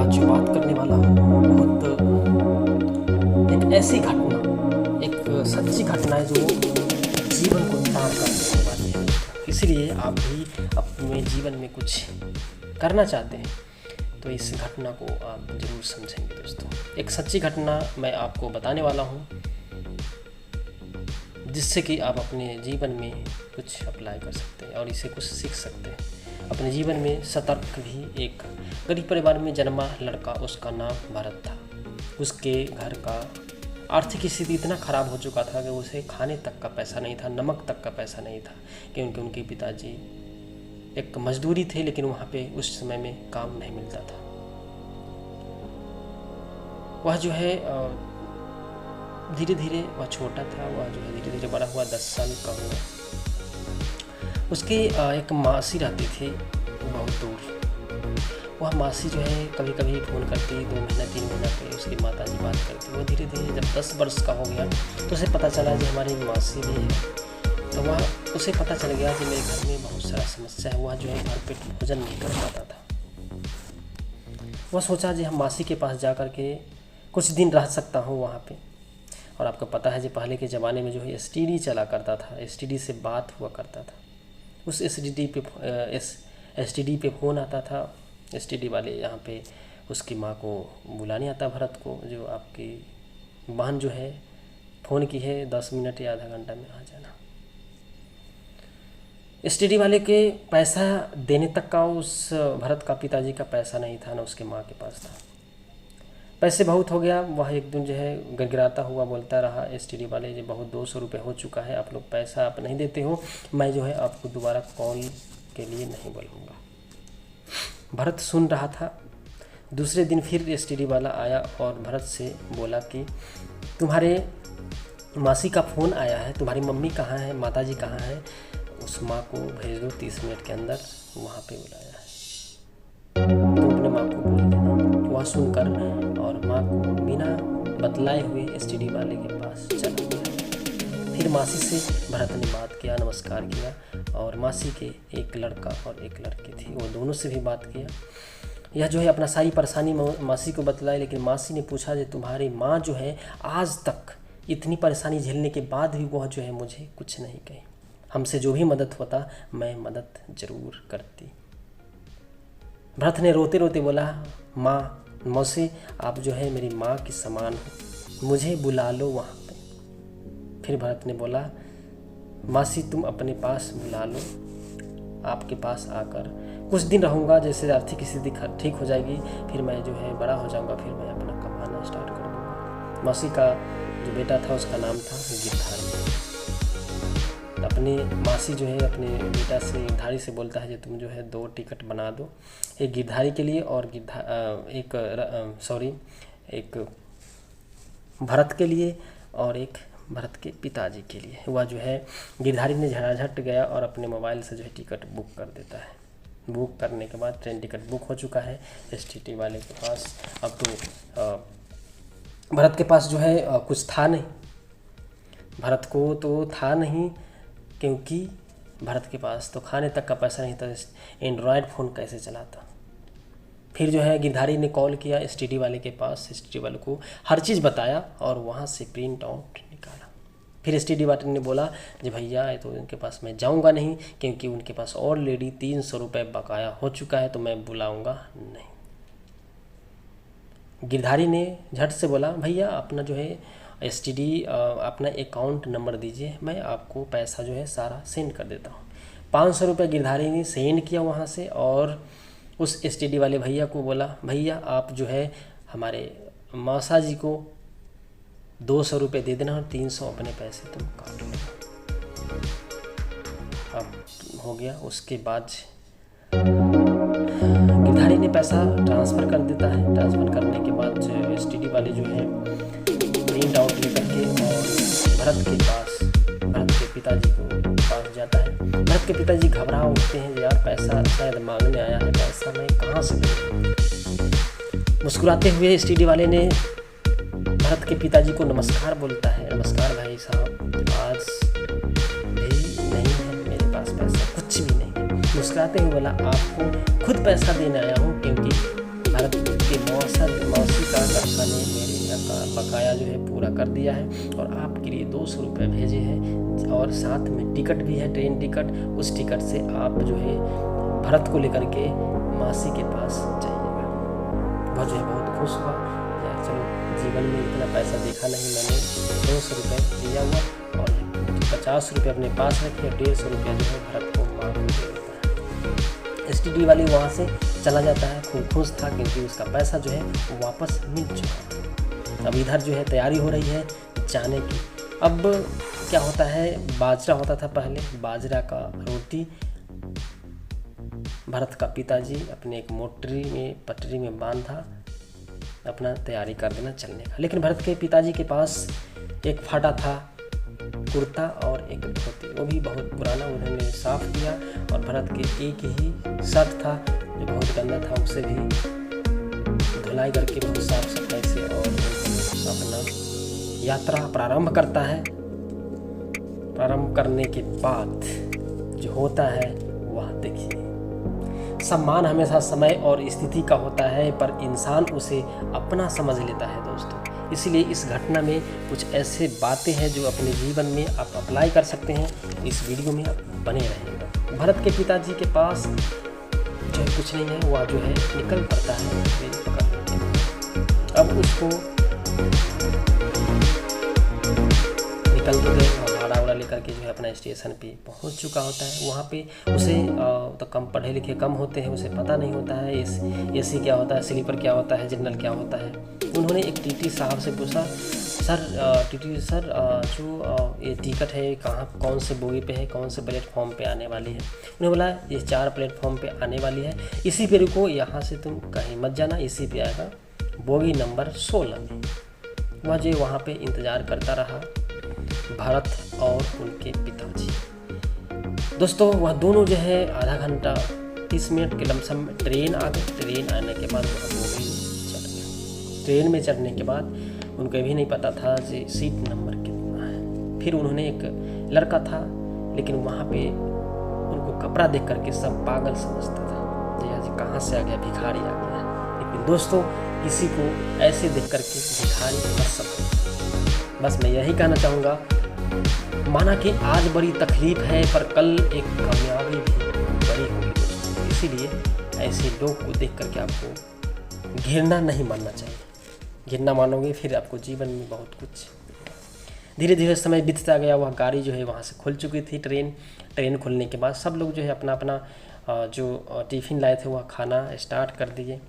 आज बात करने वाला हूँ बहुत एक ऐसी घटना, एक सच्ची घटना है जो जीवन को तार कर देने वाली है। इसलिए आप भी अपने जीवन में कुछ करना चाहते हैं तो इस घटना को आप ज़रूर समझेंगे दोस्तों। एक सच्ची घटना मैं आपको बताने वाला हूँ जिससे कि आप अपने जीवन में कुछ अप्लाई कर सकते हैं और इसे कुछ सीख सकते हैं। अपने जीवन में सतर्क भी एक गरीब परिवार में जन्मा लड़का, उसका नाम भरत था। उसके घर का आर्थिक स्थिति इतना ख़राब हो चुका था कि उसे खाने तक का पैसा नहीं था, नमक तक का पैसा नहीं था, क्योंकि उनके पिताजी एक मजदूरी थे, लेकिन वहाँ पे उस समय में काम नहीं मिलता था। वह जो है धीरे धीरे, वह छोटा था, वह जो है धीरे धीरे बड़ा हुआ, 10 साल का हुआ। उसकी एक मासी रहती थी बहुत दूर। वह मासी जो है कभी कभी फ़ोन करती, 2 महीना 3 महीना पे उसकी माता जी बात करती। वो धीरे धीरे जब 10 वर्ष का हो गया तो उसे पता चला कि हमारी मासी भी है। तो वह उसे पता चल गया कि मेरे घर में बहुत सारा समस्या है। वह जो है भरपेट भोजन नहीं कर पाता था। वह सोचा जी हम मासी के पास जा कर के कुछ दिन रह सकता हूँ वहाँ पे। और आपको पता है जी पहले के ज़माने में जो है STD चला करता था, STD से बात हुआ करता था। उस STD पे फ़ोन आता था। STD वाले यहाँ पे उसकी माँ को बुलाने आता भरत को, जो आपकी बहन जो है फ़ोन की है, 10 मिनट या आधा घंटा में आ जाना। STD वाले के पैसा देने तक का उस भरत का पिताजी का पैसा नहीं था, ना उसके माँ के पास था। पैसे बहुत हो गया। वह एक दिन जो है गिड़गिड़ाता हुआ बोलता रहा STD वाले, जो बहुत 200 रुपये हो चुका है, आप लोग पैसा आप नहीं देते हो, मैं जो है आपको दोबारा कॉल के लिए नहीं बोलूँगा। भरत सुन रहा था। दूसरे दिन फिर STD वाला आया और भरत से बोला कि तुम्हारे मासी का फ़ोन आया है, तुम्हारी मम्मी कहाँ है, माताजी कहाँ है, उस माँ को भेज दो, 30 मिनट के अंदर वहाँ पे बुलाया है, तो अपने माँ को बोल देना। वह सुनकर और माँ को बिना बतलाए हुए STD वाले के पास चला गया। फिर मासी से भरत ने बात किया, नमस्कार किया, और मासी के एक लड़का और एक लड़की थी, वो दोनों से भी बात किया। यह जो है अपना सारी परेशानी मासी को बतलाई, लेकिन मासी ने पूछा कि तुम्हारी माँ जो है आज तक इतनी परेशानी झेलने के बाद भी वह जो है मुझे कुछ नहीं कही। हमसे जो भी मदद होता मैं मदद ज़रूर करती। भरत ने रोते रोते बोला, माँ, मौसी, आप जो है मेरी माँ के समान हो, मुझे बुला लो वहाँ पे। फिर भरत ने बोला, मासी तुम अपने पास बुला लो, आपके पास आकर कुछ दिन रहूँगा, जैसे आर्थिक स्थिति ठीक हो जाएगी, फिर मैं जो है बड़ा हो जाऊँगा, फिर मैं अपना कमाना स्टार्ट कर दूँगा। मासी का जो बेटा था उसका नाम था गिरधारी। अपनी मासी जो है अपने बेटा से, गिरधारी से बोलता है कि तुम जो है 2 टिकट बना दो, एक गिरधारी के लिए और एक भरत के लिए और एक भरत के पिताजी के लिए। वह जो है गिरधारी ने झटाझट गया और अपने मोबाइल से जो है टिकट बुक कर देता है। बुक करने के बाद ट्रेन टिकट बुक हो चुका है STD वाले के पास। अब तो भरत के पास जो है कुछ था नहीं, भरत को तो था नहीं, क्योंकि भरत के पास तो खाने तक का पैसा नहीं था, एंड्रॉयड फ़ोन कैसे चलाता। फिर जो है गिरधारी ने कॉल किया STD वाले के पास, STD वाले को हर चीज़ बताया और वहाँ से प्रिंट आउट निकाला। फिर STD वाले ने बोला जी भैया तो उनके पास मैं जाऊँगा नहीं, क्योंकि उनके पास ऑलरेडी 300 रुपये बकाया हो चुका है, तो मैं बुलाऊँगा नहीं। गिरधारी ने झट से बोला, भैया अपना जो है STD अपना अकाउंट नंबर दीजिए, मैं आपको पैसा जो है सारा सेंड कर देता हूँ। 500 रुपये गिरधारी ने सेंड किया वहाँ से, और उस STD वाले भैया को बोला, भैया आप जो है हमारे मौसा जी को 200 रुपये दे देना और 300 अपने पैसे तुम काट लो। अब हो गया। उसके बाद गिरधारी ने पैसा ट्रांसफ़र कर देता है। ट्रांसफ़र करने के बाद STD वाले जो है प्रिंट आउट लेकर के और भरत के पास, भरत के पिताजी को पास जाता है। भरत के पिताजी घबरा उठते हैं, यार पैसा शायद मांगने आया है, पैसा मैं कहाँ से दूँ। मुस्कुराते हुए STD वाले ने भरत के पिताजी को नमस्कार बोलता है, नमस्कार भाई साहब, आज भी नहीं है मेरे पास पैसा, कुछ भी नहीं। मुस्कुराते हुए बोला, आपको खुद पैसा देने आया हूँ, क्योंकि भरत के मौसी का लड़का ने मेरे बकाया जो है पूरा कर दिया है और आपके लिए 200 रुपये भेजे हैं और साथ में टिकट भी है, ट्रेन टिकट। उस टिकट से आप जो है भरत को लेकर के मासी के पास जाइएगा। वह जो है बहुत खुश हुआ यार, चलो जीवन में इतना पैसा देखा नहीं मैंने, 200 रुपये दिया हुआ और 50 रुपये अपने पास रखे और 150 रुपया जो है भरत को माँ को दे देता है। STD वाली वहाँ से चला जाता है, खूब खुश था क्योंकि उसका पैसा जो है वापस मिल चुका है। अब इधर जो है तैयारी हो रही है जाने की। अब क्या होता है, बाजरा होता था पहले, बाजरा का रोटी भरत का पिताजी अपने एक मोटरी में पटरी में बांधा अपना तैयारी कर देना चलने का। लेकिन भरत के पिताजी के पास एक फटा था कुर्ता और एक धोती, वो भी बहुत पुराना, उन्होंने साफ किया। और भरत के एक ही शर्ट था जो बहुत गंदा था, उसे भी धुलाई करके बहुत साफ सफाई से और अपना यात्रा प्रारंभ करता है। प्रारंभ करने के बाद जो होता है वह देखिए। सम्मान हमेशा समय और स्थिति का होता है, पर इंसान उसे अपना समझ लेता है दोस्तों। इसलिए इस घटना में कुछ ऐसे बातें हैं जो अपने जीवन में आप अप्लाई कर सकते हैं। इस वीडियो में आप बने रहेंगे। भरत के पिताजी के पास जो है कुछ नहीं है, वह जो है निकल पड़ता है ट्रेन पकड़ने के। अब उसको निकल तो गए और भाड़ा उड़ा लेकर के जो है अपना स्टेशन पे पहुंच चुका होता है। वहाँ पे उसे तो कम पढ़े लिखे कम होते हैं, उसे पता नहीं होता है एसी क्या होता है, स्लीपर क्या होता है, जनरल क्या होता है। उन्होंने एक टीटी साहब से पूछा, सर टीटी सर जो ये टिकट है कहाँ, कौन से बोगी पे है, कौन से प्लेटफॉर्म पे आने वाली है। उन्होंने बोला ये 4 प्लेटफॉर्म पे आने वाली है, इसी पे रुको, यहाँ से तुम कहीं मत जाना, इसी पे आएगा बोगी नंबर 16 में। वह जो वहाँ पे इंतज़ार करता रहा भरत और उनके पिताजी। दोस्तों वह दोनों जो है आधा घंटा 30 मिनट के लमसम में ट्रेन आ गई। ट्रेन आने के बाद वह बोगी चढ़ गए। ट्रेन में चढ़ने के बाद उनको भी नहीं पता था कि सीट नंबर कितना है। फिर उन्होंने एक लड़का था, लेकिन वहाँ पे उनको कपड़ा देख करके सब पागल समझता था, जी कहाँ से आ गया, भिखारी आ गया। लेकिन दोस्तों किसी को ऐसे देख करके भिखारी मत समझो। बस मैं यही कहना चाहूँगा, माना कि आज बड़ी तकलीफ है पर कल एक कामयाबी भी बड़ी होगी दोस्तों। इसीलिए ऐसे लोग को देख करके आपको घृणा नहीं मानना चाहिए। घृणा मानोगे फिर आपको जीवन में बहुत कुछ। धीरे धीरे समय बीतता गया। वह गाड़ी जो है वहाँ से खुल चुकी थी। ट्रेन खुलने के बाद सब लोग जो है अपना अपना जो टिफ़िन लाए थे वह खाना स्टार्ट कर दिए।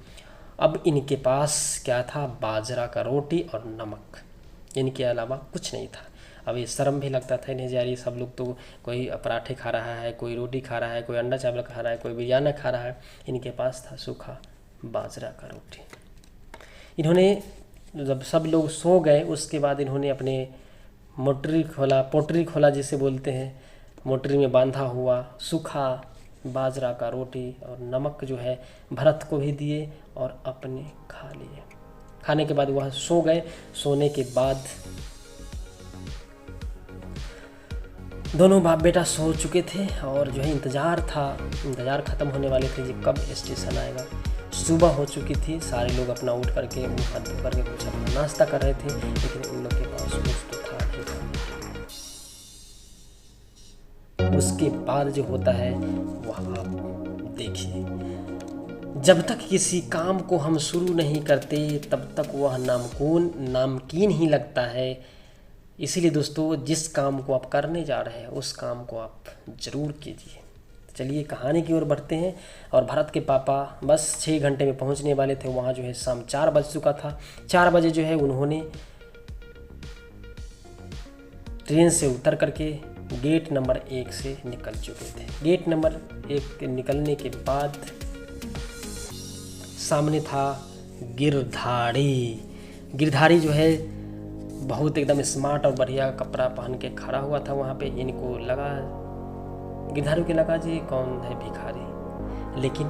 अब इनके पास क्या था, बाजरा का रोटी और नमक, इनके अलावा कुछ नहीं था। अब ये शर्म भी लगता था इन्हें, जारी सब लोग तो कोई पराठे खा रहा है, कोई रोटी खा रहा है, कोई अंडा चावल खा रहा है, कोई बिरयानी खा रहा है। इनके पास था सूखा बाजरा का रोटी। इन्होंने जब सब लोग सो गए उसके बाद इन्होंने अपने पोटरी खोला जिसे बोलते हैं, मोटरी में बांधा हुआ सूखा बाजरा का रोटी और नमक जो है भरत को भी दिए और अपने खा लिए। खाने के बाद वह सो गए। सोने के बाद दोनों बाप बेटा सो चुके थे और जो है इंतज़ार ख़त्म होने वाले थे कि कब स्टेशन आएगा। सुबह हो चुकी थी। सारे लोग अपना उठ करके मुँह हाथ धो करके कुछ अपना नाश्ता कर रहे थे, लेकिन उन लोग के पास कुछ तो था नहीं था। उसके बाद जो होता है वह आप देखिए। जब तक किसी काम को हम शुरू नहीं करते तब तक वह नामुमकिन ही लगता है। इसीलिए दोस्तों जिस काम को आप करने जा रहे हैं उस काम को आप ज़रूर कीजिए। चलिए कहानी की ओर बढ़ते हैं। और भरत के पापा बस 6 घंटे में पहुंचने वाले थे। वहाँ जो है शाम 4 बज चुका था। 4 बजे जो है उन्होंने ट्रेन से उतर करके गेट नंबर 1 से निकल चुके थे। गेट नंबर 1 के निकलने के बाद सामने था गिरधारी जो है बहुत एकदम स्मार्ट और बढ़िया कपड़ा पहन के खड़ा हुआ था वहाँ पे। इनको लगा, गिरधारी को लगा जी कौन है भिखारी। लेकिन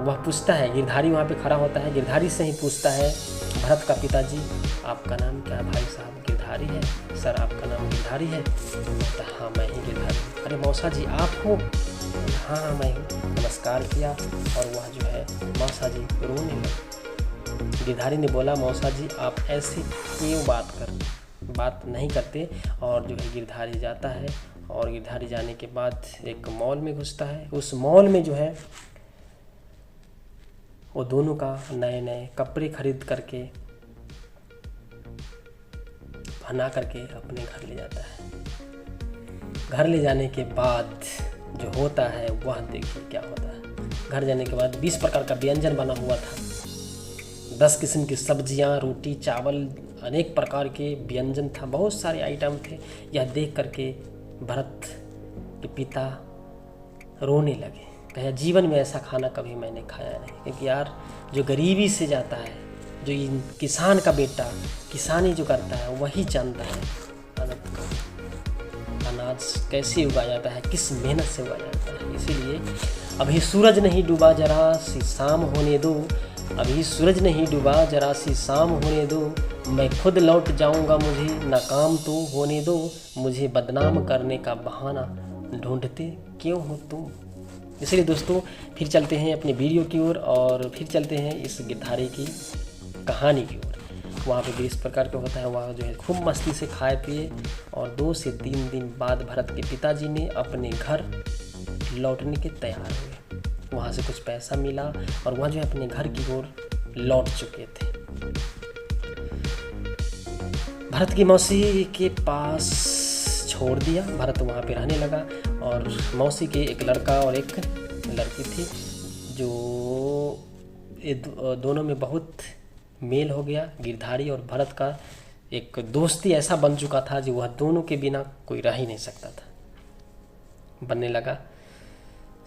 वह पूछता है, गिरधारी वहाँ पे खड़ा होता है, गिरधारी से ही पूछता है भरत का पिताजी आपका नाम क्या है? भाई साहब गिरधारी है। सर आपका नाम गिरधारी है? तो हाँ मैं ही गिरधारी। अरे मौसा जी आप हो? हाँ मैं हूँ। नमस्कार किया और वह जो है मौसा जी रोने लगे। गिरधारी ने बोला, मौसा जी आप ऐसे क्यों बात नहीं करते। और जो है गिरधारी जाता है, और गिरधारी जाने के बाद एक मॉल में घुसता है। उस मॉल में जो है वो दोनों का नए नए कपड़े खरीद करके पहना करके अपने घर ले जाता है। घर ले जाने के बाद जो होता है वह देखिए क्या होता है। घर जाने के बाद 20 प्रकार का व्यंजन बना हुआ था, 10 किस्म की सब्जियां, रोटी, चावल, अनेक प्रकार के व्यंजन था, बहुत सारे आइटम थे। यह देख करके भरत के पिता रोने लगे। कहा, जीवन में ऐसा खाना कभी मैंने खाया नहीं। क्योंकि यार जो गरीबी से जाता है, जो किसान का बेटा किसानी जो करता है वही जानता है अनाज कैसे उगाया जाता है, किस मेहनत से उगाया जाता है। इसीलिए अभी सूरज नहीं डूबा, जरा सी शाम होने दो। अभी सूरज नहीं डूबा, जरा सी शाम होने दो। मैं खुद लौट जाऊंगा, मुझे नाकाम तो होने दो। मुझे बदनाम करने का बहाना ढूंढते क्यों हो तुम। इसलिए दोस्तों फिर चलते हैं अपने वीडियो की ओर, और फिर चलते हैं इस गिरधारी की कहानी की ओर। वहाँ पे भी इस प्रकार का होता है। वहाँ जो है खूब मस्ती से खाए पिए, और 2 से 3 दिन बाद भरत के पिताजी ने अपने घर लौटने के तैयार हुए। वहाँ से कुछ पैसा मिला, और वहाँ जो है अपने घर की ओर लौट चुके थे। भरत की मौसी के पास छोड़ दिया। भरत वहाँ पे रहने लगा, और मौसी के एक लड़का और एक लड़की थी, जो दोनों में बहुत मेल हो गया। गिरधारी और भरत का एक दोस्ती ऐसा बन चुका था जो वह दोनों के बिना कोई रह ही नहीं सकता था, बनने लगा।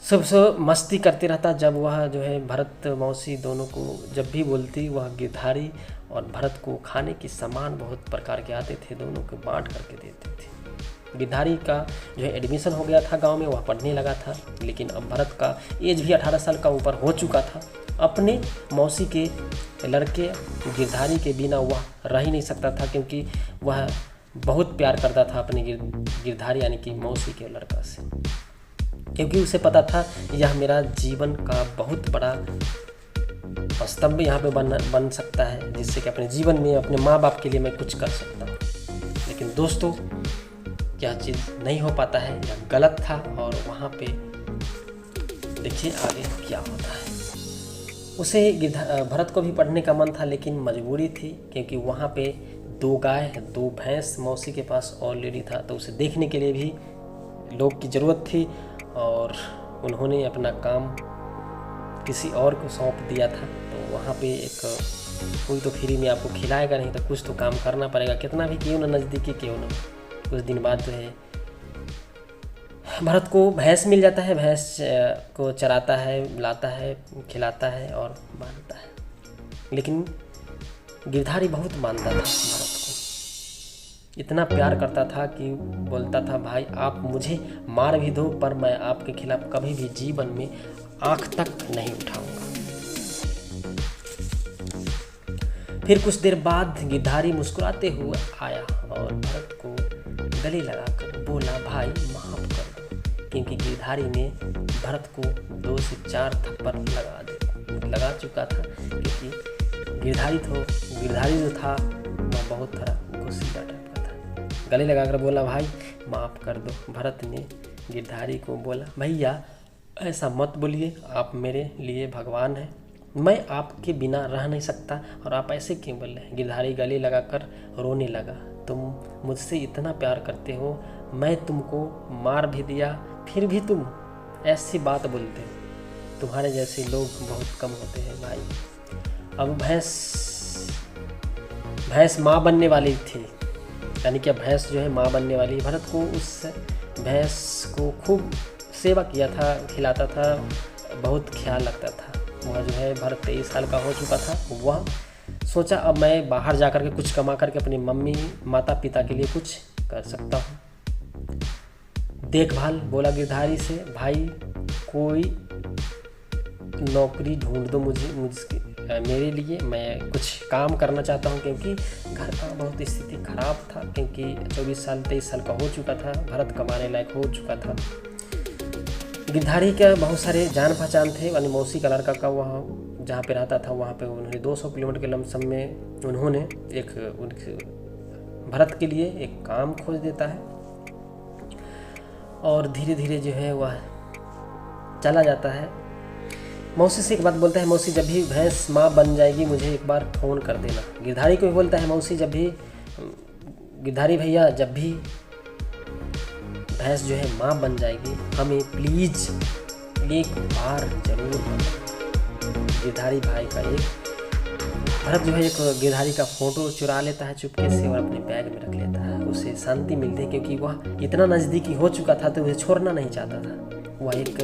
सब मस्ती करते रहता। जब वह जो है भरत मौसी दोनों को जब भी बोलती, वह गिरधारी और भरत को खाने के सामान बहुत प्रकार के आते थे, दोनों को बांट करके देते थे। गिरधारी का जो है एडमिशन हो गया था गांव में, वह पढ़ने लगा था। लेकिन अब भरत का एज भी 18 साल का ऊपर हो चुका था। अपने मौसी के लड़के गिरधारी के बिना वह रह ही नहीं सकता था, क्योंकि वह बहुत प्यार करता था अपने गिरधारी यानी कि मौसी के लड़का से। क्योंकि उसे पता था यह मेरा जीवन का बहुत बड़ा स्तंभ यहाँ पे बन सकता है, जिससे कि अपने जीवन में अपने माँ बाप के लिए मैं कुछ कर सकता हूँ। लेकिन दोस्तों यह चीज़ नहीं हो पाता है, यह गलत था। और वहाँ पे देखिए आगे क्या होता है। उसे भरत को भी पढ़ने का मन था, लेकिन मजबूरी थी, क्योंकि वहाँ पे 2 गाय 2 भैंस मौसी के पास ऑलरेडी था। तो उसे देखने के लिए भी लोग की ज़रूरत थी, और उन्होंने अपना काम किसी और को सौंप दिया था। तो वहाँ पे एक कोई तो फ्री में आपको खिलाएगा नहीं, तो कुछ तो काम करना पड़ेगा, कितना भी क्यों ना नज़दीकी क्यों ना। कुछ दिन बाद जो है भरत को भैंस मिल जाता है। भैंस को चराता है, लाता है, खिलाता है और बांधता है। लेकिन गिरधारी बहुत मानता था भरत को, इतना प्यार करता था कि बोलता था, भाई आप मुझे मार भी दो, पर मैं आपके खिलाफ कभी भी जीवन में आंख तक नहीं उठाऊंगा। फिर कुछ देर बाद गिरधारी मुस्कुराते हुए आया और भरत को गले लगाकर बोला, भाई माफ कर दो। क्योंकि गिरधारी ने भरत को 2 से 4 थप्पड़ लगा चुका था। क्योंकि गिरधारी जो था वह बहुत थोड़ा गुस्सा टाइप का था। गले लगाकर बोला, भाई माफ़ कर दो। भरत ने गिरधारी को बोला, भैया ऐसा मत बोलिए, आप मेरे लिए भगवान हैं, मैं आपके बिना रह नहीं सकता, और आप ऐसे क्यों बोल रहे हैं। गिरधारी गले लगाकर रोने लगा, तुम मुझसे इतना प्यार करते हो, मैं तुमको मार भी दिया, फिर भी तुम ऐसी बात बोलते हो। तुम्हारे जैसे लोग बहुत कम होते हैं भाई। अब भैंस माँ बनने वाली थी, यानी कि भैंस जो है माँ बनने वाली। भरत को उस भैंस को खूब सेवा किया था, खिलाता था, बहुत ख्याल रखता था। वह जो है भरत 23 साल का हो चुका था। वह सोचा अब मैं बाहर जा कर के कुछ कमा करके अपनी मम्मी माता पिता के लिए कुछ कर सकता हूँ। देखभाल बोला गिरधारी से, भाई कोई नौकरी ढूंढ दो मेरे लिए, मैं कुछ काम करना चाहता हूँ। क्योंकि घर का बहुत स्थिति खराब था, क्योंकि 23 साल का हो चुका था, भरत कमाने लायक हो चुका था। गिरधारी का बहुत सारे जान पहचान थे, यानी मौसी का लड़का का वह जहाँ पे रहता था वहाँ पे उन्होंने 200 किलोमीटर के लमसम में उन्होंने एक उनके भरत के लिए एक काम खोज देता है और धीरे धीरे जो है वह चला जाता है। मौसी से एक बात बोलता है, मौसी जब भी भैंस माँ बन जाएगी मुझे एक बार फ़ोन कर देना। गिरधारी को भी बोलता है, मौसी जब भी, गिरधारी भैया जब भी भैंस जो है माँ बन जाएगी हमें प्लीज़ एक बार जरूर बताना। गिरधारी भाई का भरत जो है एक गिरधारी का फ़ोटो चुरा लेता है चुपके से और अपने बैग में रख लेता है। उसे शांति मिलती है क्योंकि वह इतना नज़दीकी हो चुका था तो उसे छोड़ना नहीं चाहता था। वह एक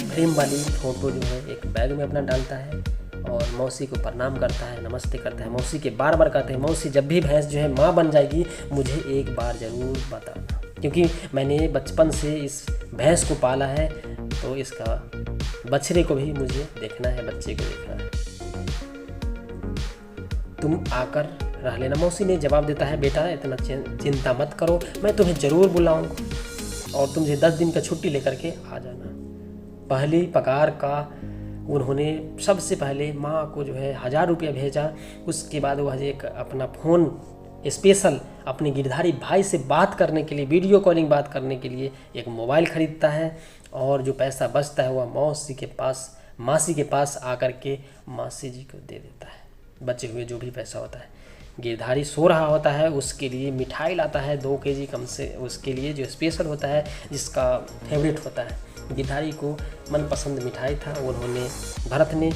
फ्रेम वाली फ़ोटो जो है एक बैग में अपना डालता है और मौसी को प्रणाम करता है, नमस्ते करता है। मौसी के बार बार कहते हैं, मौसी जब भी भैंस जो है माँ बन जाएगी मुझे एक बार ज़रूर बताना, क्योंकि मैंने बचपन से इस भैंस को पाला है तो इसका बछड़े को भी मुझे देखना है, बच्चे को देखना है, तुम आकर रह लेना। मौसी ने जवाब देता है, बेटा इतना चिंता मत करो, मैं तुम्हें ज़रूर बुलाऊंगा और तुम मुझे 10 दिन का छुट्टी लेकर के आ जाना। पहली पगार का उन्होंने सबसे पहले माँ को जो है 1000 रुपया भेजा। उसके बाद वह एक अपना फ़ोन स्पेशल अपने गिरधारी भाई से बात करने के लिए, वीडियो कॉलिंग बात करने के लिए एक मोबाइल ख़रीदता है और जो पैसा बचता है वह मासी के पास आकर के मासी जी को दे देता है। बचे हुए जो भी पैसा होता है, गिरधारी सो रहा होता है उसके लिए मिठाई लाता है 2 केजी कम से, उसके लिए जो स्पेशल होता है जिसका फेवरेट होता है। गिरधारी को मनपसंद मिठाई था, उन्होंने भरत ने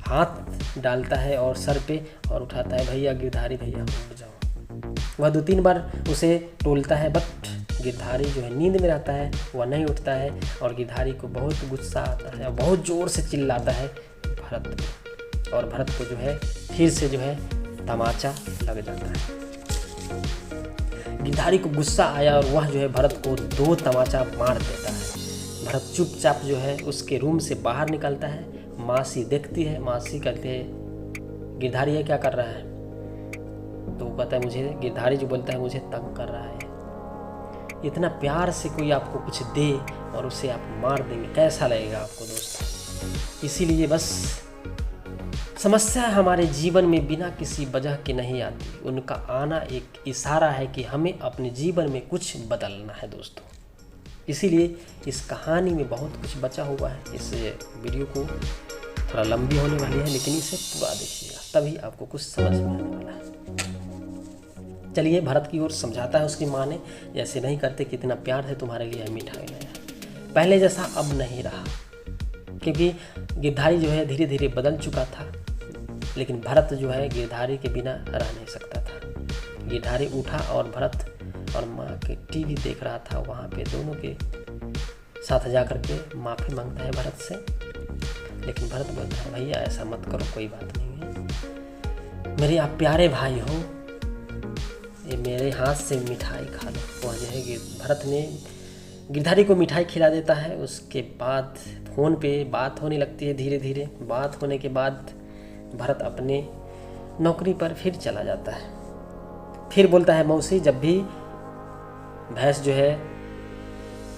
हाथ डालता है और सर पे और उठाता है, भैया गिरधारी भैया उठ जाओ। वह 2-3 बार उसे टोलता है बट गिरधारी जो है नींद में रहता है, वह नहीं उठता है और गिरधारी को बहुत गुस्सा आता है और बहुत ज़ोर से चिल्लाता है भरत पे और भरत को जो है फिर से जो है तमाचा लग जाता है। गिरधारी को गुस्सा आया और वह जो है भरत को 2 तमाचा मार देता है। भरत चुपचाप जो है उसके रूम से बाहर निकलता है। मासी देखती है, मासी कहते हैं गिरधारी ये क्या कर रहा है, तो वो कहता है मुझे, गिरधारी जो बोलता है मुझे तंग कर रहा है। इतना प्यार से कोई आपको कुछ दे और उसे आप मार देंगे, कैसा लगेगा आपको दोस्तों। इसीलिए बस समस्या हमारे जीवन में बिना किसी वजह के नहीं आती, उनका आना एक इशारा है कि हमें अपने जीवन में कुछ बदलना है दोस्तों। इसीलिए इस कहानी में बहुत कुछ बचा हुआ है। इस वीडियो को थोड़ा लंबी होने वाली है लेकिन इसे पूरा देखिएगा तभी आपको कुछ समझ में आने वाला है। चलिए, भरत की ओर समझाता है उसकी माँ ने, जैसे नहीं करते कितना प्यार से तुम्हारे लिए मिठाई लाया, पहले जैसा अब नहीं रहा, क्योंकि गिरधारी जो है धीरे धीरे बदल चुका था लेकिन भरत जो है गिरधारी के बिना रह नहीं सकता था। गिरधारी उठा और भरत और माँ के टीवी देख रहा था, वहाँ पे दोनों के साथ जा कर के माफ़ी मांगता है भरत से, लेकिन भरत बोलता है भैया ऐसा मत करो, कोई बात नहीं है, मेरे आप प्यारे भाई हो, ये मेरे हाथ से मिठाई खा लो। वह जो है भरत ने गिरधारी को मिठाई खिला देता है। उसके बाद फ़ोन पे बात होने लगती है, धीरे धीरे बात होने के बाद भरत अपने नौकरी पर फिर चला जाता है। फिर बोलता है मौसी जब भी भैंस जो है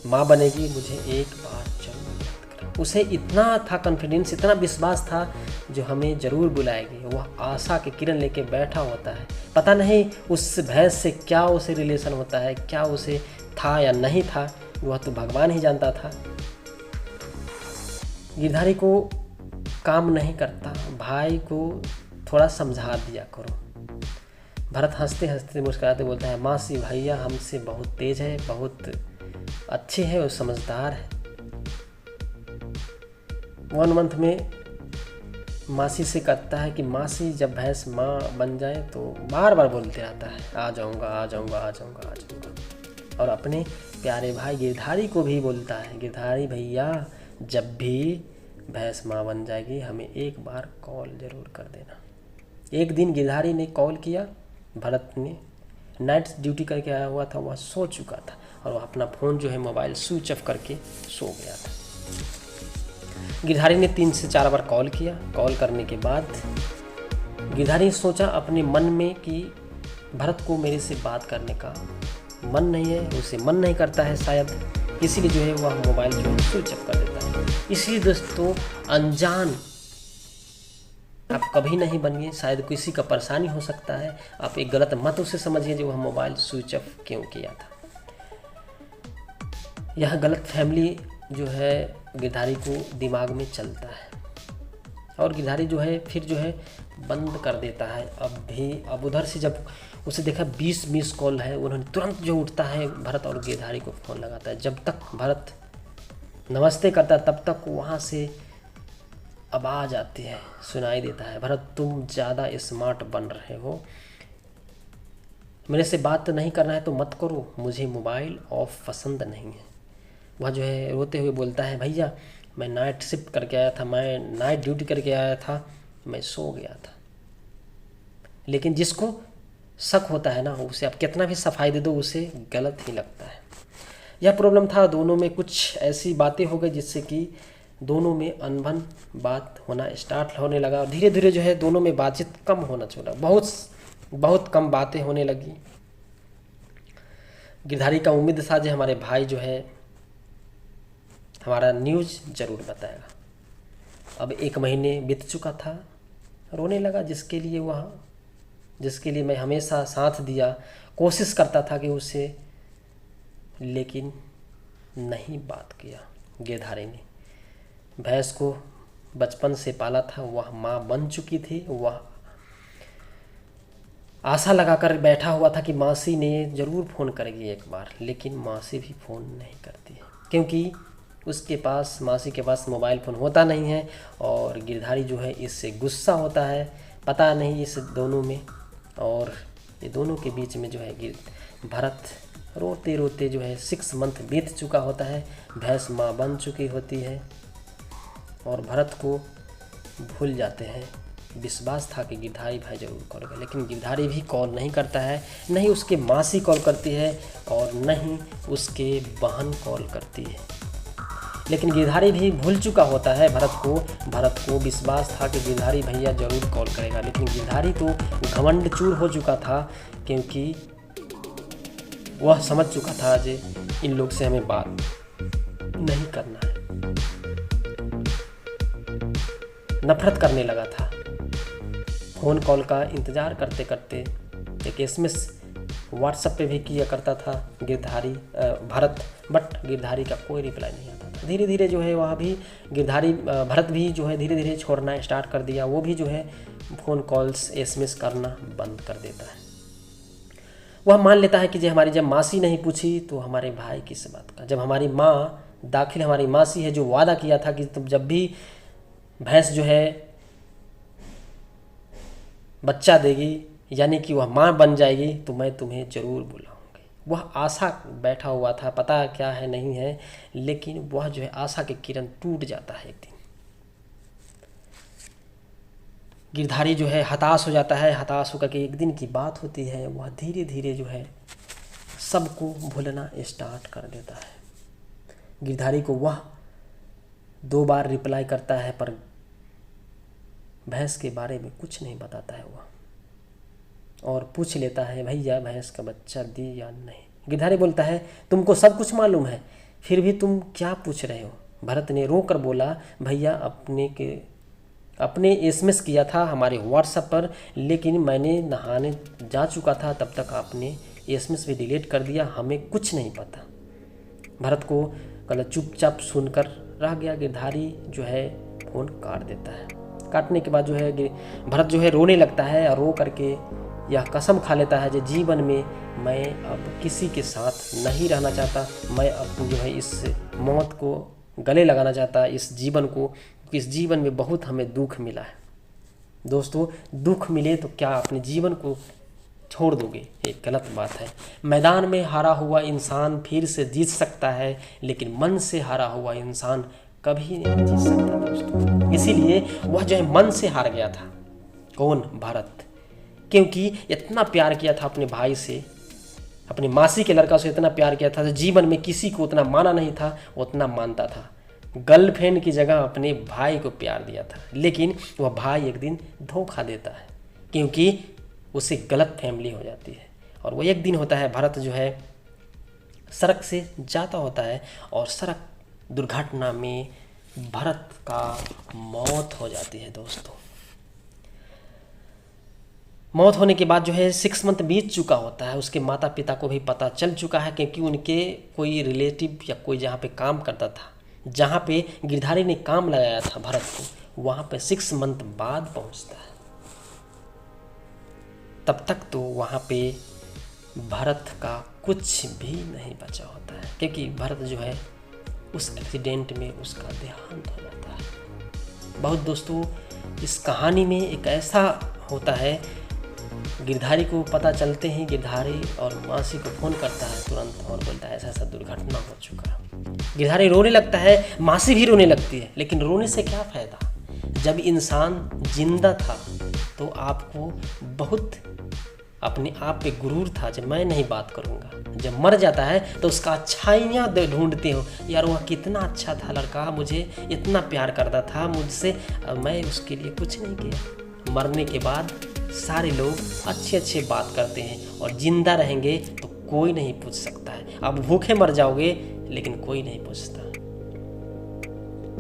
माँ बनेगी मुझे एक बार जरूर याद करना। उसे इतना था कॉन्फिडेंस, इतना विश्वास था जो हमें ज़रूर बुलाएगी। वह आशा की किरण लेके बैठा होता है, पता नहीं उस भैंस से क्या उसे रिलेशन होता है, क्या उसे था या नहीं था, वह तो भगवान ही जानता था। गिरधारी को काम नहीं करता, भाई को थोड़ा समझा दिया करो। भरत हंसते हंसते मुस्कुराते बोलता है मासी भैया हमसे बहुत तेज है, बहुत अच्छे है और समझदार है। 1 मंथ में मासी से कहता है कि मासी जब भैंस माँ बन जाए तो बार बार बोलते रहता है आ जाऊँगा आ जाऊँगा आ जाऊँगा आ जाऊँगा। और अपने प्यारे भाई गिरधारी को भी बोलता है गिरधारी भैया जब भी भैंस माँ बन जाएगी हमें एक बार कॉल ज़रूर कर देना। एक दिन गिरधारी ने कॉल किया, भरत ने नाइट ड्यूटी करके आया हुआ था, वह सो चुका था और वह अपना फ़ोन जो है मोबाइल स्विच ऑफ करके सो गया था। गिरधारी ने 3 से 4 बार कॉल किया। कॉल करने के बाद गिरधारी ने सोचा अपने मन में कि भरत को मेरे से बात करने का मन नहीं है, उसे मन नहीं करता है शायद, इसीलिए जो है वह मोबाइल जो है स्विच ऑफ कर देता है। इसलिए दोस्तों अनजान आप कभी नहीं बनिए, शायद किसी का परेशानी हो सकता है, आप एक गलत मत उसे समझिए जो वह मोबाइल स्विच ऑफ क्यों किया था। यह गलत फैमिली जो है गिरधारी को दिमाग में चलता है और गिरधारी जो है फिर जो है बंद कर देता है। अब उधर से जब उसे देखा 20 मिस कॉल है, उन्होंने तुरंत जो उठता है भरत और गिरधारी को फ़ोन लगाता है। जब तक भरत नमस्ते करता है तब तक वहाँ से आवाज़ आती है, सुनाई देता है, भरत तुम ज़्यादा स्मार्ट बन रहे हो, मेरे से बात नहीं करना है तो मत करो, मुझे मोबाइल ऑफ पसंद नहीं है। वह जो है रोते हुए बोलता है भैया मैं नाइट शिफ्ट करके आया था, मैं नाइट ड्यूटी करके आया था, मैं सो गया था। लेकिन जिसको शक होता है ना, उसे आप कितना भी सफाई दे दो उसे गलत ही लगता है। यह प्रॉब्लम था दोनों में, कुछ ऐसी बातें हो गई जिससे कि दोनों में अनबन बात होना स्टार्ट होने लगा और धीरे धीरे जो है दोनों में बातचीत कम होना चला, बहुत कम बातें होने लगी। गिरधारी का उम्मीद था जो हमारे भाई जो है हमारा न्यूज़ ज़रूर बताएगा। अब 1 महीने बीत चुका था, रोने लगा, जिसके लिए मैं हमेशा साथ दिया, कोशिश करता था कि उसे, लेकिन नहीं बात किया। गिरधारी ने भैंस को बचपन से पाला था, वह माँ बन चुकी थी, वह आशा लगाकर बैठा हुआ था कि मासी ने ज़रूर फ़ोन करेगी एक बार, लेकिन मासी भी फ़ोन नहीं करती है क्योंकि उसके पास, मासी के पास मोबाइल फ़ोन होता नहीं है और गिरधारी जो है इससे गुस्सा होता है। पता नहीं इस दोनों में, और ये दोनों के बीच में जो है भरत रोते रोते जो है 6 मंथ बीत चुका होता है, भैंस माँ बन चुकी होती है और भरत को भूल जाते हैं। विश्वास था कि गिरधारी भाई जरूर कॉल करेगा, लेकिन गिरधारी भी कॉल नहीं करता है, नहीं उसके मासी कॉल करती है और नहीं उसके बहन कॉल करती है। लेकिन गिरधारी भी भूल चुका होता है भरत को विश्वास था कि गिरधारी भैया जरूर कॉल करेगा, लेकिन गिरधारी तो घमंड चूर हो चुका था क्योंकि वह समझ चुका था कि इन लोग से हमें बात नहीं करना है। नफरत करने लगा था। फ़ोन कॉल का इंतज़ार करते करते एक SMS व्हाट्सएप पे भी किया करता था भरत, बट गिरधारी का कोई रिप्लाई नहीं आता था। धीरे धीरे जो है वह भी भरत भी जो है धीरे धीरे छोड़ना स्टार्ट कर दिया। वो भी जो है फ़ोन कॉल्स SMS करना बंद कर देता है। वह मान लेता है कि जब मासी नहीं पूछी तो हमारे भाई किस बात का, जब हमारी माँ दाखिल हमारी मासी है जो वादा किया था कि तुम जब भी भैंस जो है बच्चा देगी यानी कि वह माँ बन जाएगी तो मैं तुम्हें ज़रूर बुलाऊंगी। वह आशा बैठा हुआ था, पता क्या है नहीं है, लेकिन वह जो है आशा की किरण टूट जाता है एक दिन। गिरधारी जो है हताश हो जाता है, हताश होकर के एक दिन की बात होती है, वह धीरे धीरे जो है सबको भूलना स्टार्ट कर देता है। गिरधारी को वह 2 बार रिप्लाई करता है पर भैंस के बारे में कुछ नहीं बताता है वह, और पूछ लेता है भैया भैंस का बच्चा दी या नहीं। गिरधारी बोलता है तुमको सब कुछ मालूम है फिर भी तुम क्या पूछ रहे हो। भरत ने रो कर बोला भैया अपने SMS किया था हमारे व्हाट्सएप पर, लेकिन मैंने नहाने जा चुका था तब तक आपने SMS भी डिलीट कर दिया, हमें कुछ नहीं पता। भरत को गलत चुपचाप सुनकर रह गया। गिरधारी जो है फ़ोन काट देता है। काटने के बाद जो है भरत जो है रोने लगता है और रो करके यह कसम खा लेता है कि जीवन में मैं अब किसी के साथ नहीं रहना चाहता, मैं अब जो है इस मौत को गले लगाना चाहता, इस जीवन में बहुत हमें दुख मिला है। दोस्तों, दुख मिले तो क्या अपने जीवन को छोड़ दोगे? एक गलत बात है। मैदान में हारा हुआ इंसान फिर से जीत सकता है, लेकिन मन से हारा हुआ इंसान कभी नहीं जीत सकता दोस्तों। इसीलिए वह जो है मन से हार गया था। कौन? भरत। क्योंकि इतना प्यार किया था अपने भाई से, अपनी मासी के लड़का से इतना प्यार किया था, जीवन में किसी को उतना माना नहीं था उतना मानता था। गर्लफ्रेंड की जगह अपने भाई को प्यार दिया था, लेकिन वह भाई एक दिन धोखा देता है क्योंकि उसे गलत फैमिली हो जाती है। और वो एक दिन होता है भरत जो है सड़क से जाता होता है और सड़क दुर्घटना में भरत का मौत हो जाती है दोस्तों। मौत होने के बाद जो है 6 मंथ बीत चुका होता है, उसके माता पिता को भी पता चल चुका है, क्योंकि उनके कोई रिलेटिव या कोई जहाँ पे काम करता था, जहाँ पे गिरधारी ने काम लगाया था भरत को, वहाँ पे 6 मंथ बाद पहुँचता है। तब तक तो वहाँ पे भरत का कुछ भी नहीं बचा होता है, क्योंकि भरत जो है उस एक्सीडेंट में उसका देहांत हो जाता है। बहुत दोस्तों, इस कहानी में एक ऐसा होता है, गिरधारी को पता चलते ही गिरधारी और मासी को फ़ोन करता है तुरंत और बोलता है ऐसा ऐसा दुर्घटना हो चुका है। गिरधारी रोने लगता है, मासी भी रोने लगती है, लेकिन रोने से क्या फ़ायदा? जब इंसान जिंदा था तो आपको बहुत अपने आप पे गुरूर था, जब मैं नहीं बात करूँगा। जब मर जाता है तो उसका अच्छाइयाँ ढूंढते हो, यार वह कितना अच्छा था लड़का, मुझे इतना प्यार करता था मुझसे, मैं उसके लिए कुछ नहीं किया। मरने के बाद सारे लोग अच्छे अच्छे बात करते हैं, और ज़िंदा रहेंगे तो कोई नहीं पूछ सकता है। अब भूखे मर जाओगे लेकिन कोई नहीं पूछता।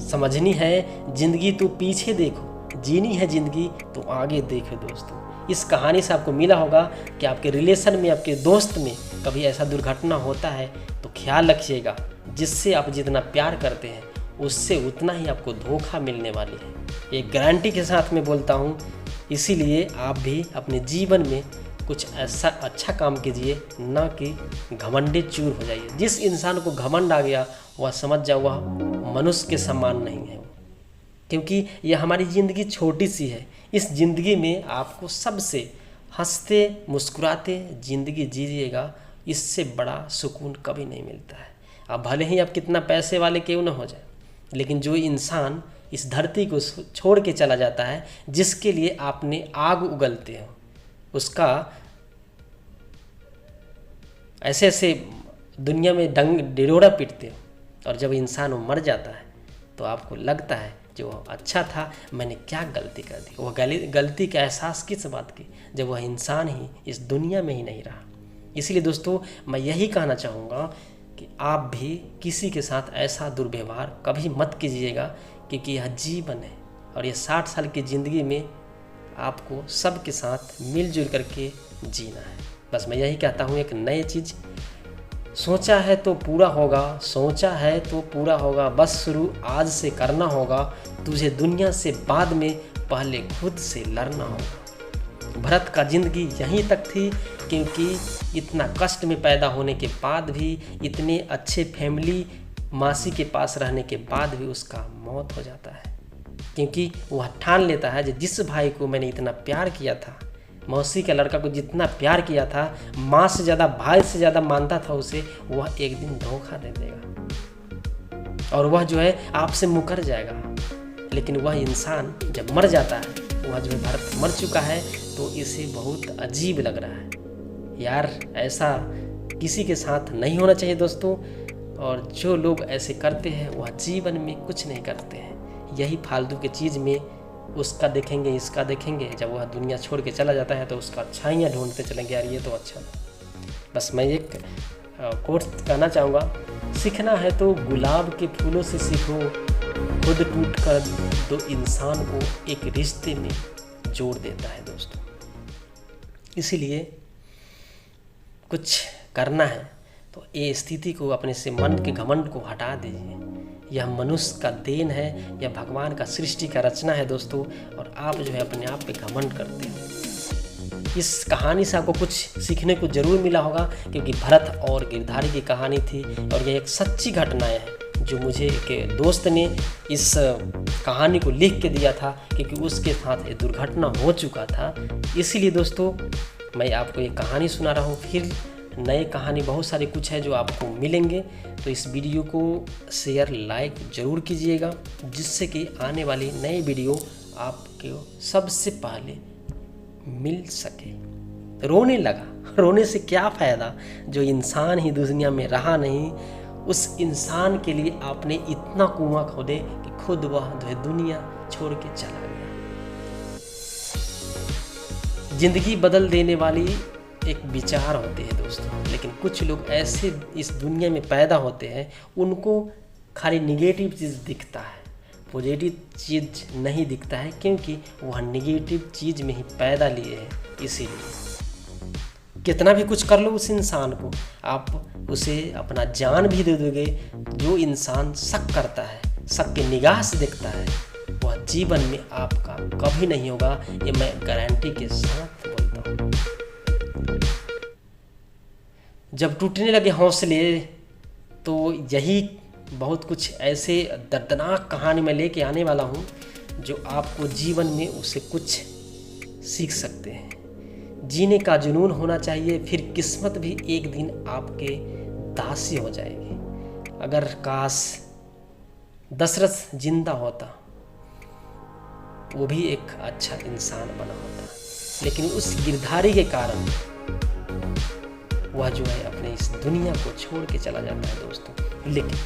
समझनी है ज़िंदगी तो पीछे देखो, जीनी है ज़िंदगी तो आगे देखो। दोस्तों, इस कहानी से आपको मिला होगा कि आपके रिलेशन में, आपके दोस्त में कभी ऐसा दुर्घटना होता है तो ख्याल रखिएगा, जिससे आप जितना प्यार करते हैं उससे उतना ही आपको धोखा मिलने वाली है। एक गारंटी के साथ मैं बोलता हूँ। इसीलिए आप भी अपने जीवन में कुछ ऐसा अच्छा काम कीजिए, ना कि घमंडी चूर हो जाइए। जिस इंसान को घमंड आ गया वह समझ जाओ वह मनुष्य के समान नहीं है, क्योंकि यह हमारी ज़िंदगी छोटी सी है। इस ज़िंदगी में आपको सबसे हंसते मुस्कुराते ज़िंदगी जीजिएगा, इससे बड़ा सुकून कभी नहीं मिलता है। अब भले ही आप कितना पैसे वाले क्यों ना हो जाए, लेकिन जो इंसान इस धरती को छोड़ के चला जाता है, जिसके लिए आपने आग उगलते हो, उसका ऐसे ऐसे दुनिया में डिडोरा पीटते हो, और जब इंसान वो मर जाता है तो आपको लगता है जो अच्छा था, मैंने क्या गलती कर दी। वह गलती का एहसास किस बात की, जब वह इंसान ही इस दुनिया में ही नहीं रहा। इसलिए दोस्तों, मैं यही कहना चाहूँगा कि आप भी किसी के साथ ऐसा दुर्व्यवहार कभी मत कीजिएगा, क्योंकि यह जीवन है, और यह 60 साल की ज़िंदगी में आपको सबके साथ मिलजुल करके जीना है। बस मैं यही कहता हूँ, एक नई चीज़ सोचा है तो पूरा होगा, सोचा है तो पूरा होगा, बस शुरू आज से करना होगा। तुझे दुनिया से बाद में पहले खुद से लड़ना होगा। भरत का ज़िंदगी यहीं तक थी, क्योंकि इतना कष्ट में पैदा होने के बाद भी, इतने अच्छे फैमिली मासी के पास रहने के बाद भी उसका मौत हो जाता है, क्योंकि वह ठान लेता है कि जिस भाई को मैंने इतना प्यार किया था, मौसी के लड़का को जितना प्यार किया था, माँ से ज़्यादा, भाई से ज़्यादा मानता था उसे, वह एक दिन धोखा दे देगा और वह जो है आपसे मुकर जाएगा। लेकिन वह इंसान जब मर जाता है, वह जो है भरत मर चुका है, तो इसे बहुत अजीब लग रहा है। यार ऐसा किसी के साथ नहीं होना चाहिए दोस्तों, और जो लोग ऐसे करते हैं वह जीवन में कुछ नहीं करते हैं। यही फालतू की चीज़ में उसका देखेंगे, इसका देखेंगे, जब वह दुनिया छोड़ के चला जाता है तो उसका अच्छाइयाँ ढूंढते चलेंगे, यार ये तो अच्छा था। बस मैं एक कोट कहना चाहूँगा, सीखना है तो गुलाब के फूलों से सीखो, खुद टूट कर दो इंसान को एक रिश्ते में जोड़ देता है दोस्तों। इसीलिए कुछ करना है तो ये स्थिति को, अपने से मन के घमंड को हटा दीजिए। यह मनुष्य का देन है, यह भगवान का सृष्टि का रचना है दोस्तों, और आप जो है अपने आप पे घमंड करते हैं। इस कहानी से आपको कुछ सीखने को जरूर मिला होगा, क्योंकि भरत और गिरधारी की कहानी थी, और यह एक सच्ची घटनाएं है जो मुझे एक दोस्त ने इस कहानी को लिख के दिया था, क्योंकि उसके साथ ये दुर्घटना हो चुका था। इसीलिए दोस्तों मैं आपको ये कहानी सुना रहा हूँ। फिर नए कहानी बहुत सारे कुछ है जो आपको मिलेंगे, तो इस वीडियो को शेयर लाइक ज़रूर कीजिएगा, जिससे कि आने वाली नई वीडियो आपको सबसे पहले मिल सके। रोने लगा, रोने से क्या फ़ायदा, जो इंसान ही दुनिया में रहा नहीं, उस इंसान के लिए आपने इतना कुआं खोदे कि खुद वह जो है दुनिया छोड़ के चला गया। जिंदगी बदल देने वाली एक विचार होते हैं दोस्तों, लेकिन कुछ लोग ऐसे इस दुनिया में पैदा होते हैं, उनको खाली निगेटिव चीज़ दिखता है, पॉजिटिव चीज़ नहीं दिखता है, क्योंकि वह निगेटिव चीज़ में ही पैदा लिए हैं। इसीलिए कितना भी कुछ कर लो उस इंसान को, आप उसे अपना जान भी दे दोगे, जो इंसान शक करता है, शक की निगाह से देखता है, वह जीवन में आपका कभी नहीं होगा। ये मैं गारंटी के साथ बोलता हूँ। जब टूटने लगे हौसले, तो यही बहुत कुछ ऐसे दर्दनाक कहानी में लेके आने वाला हूँ जो आपको जीवन में उसे कुछ सीख सकते हैं। जीने का जुनून होना चाहिए, फिर किस्मत भी एक दिन आपके दासी हो जाएगी। अगर काश दशरथ जिंदा होता, वो भी एक अच्छा इंसान बना होता, लेकिन उस गिरधारी के कारण वह जो है अपने इस दुनिया को छोड़ के चला जाता है दोस्तों। लेकिन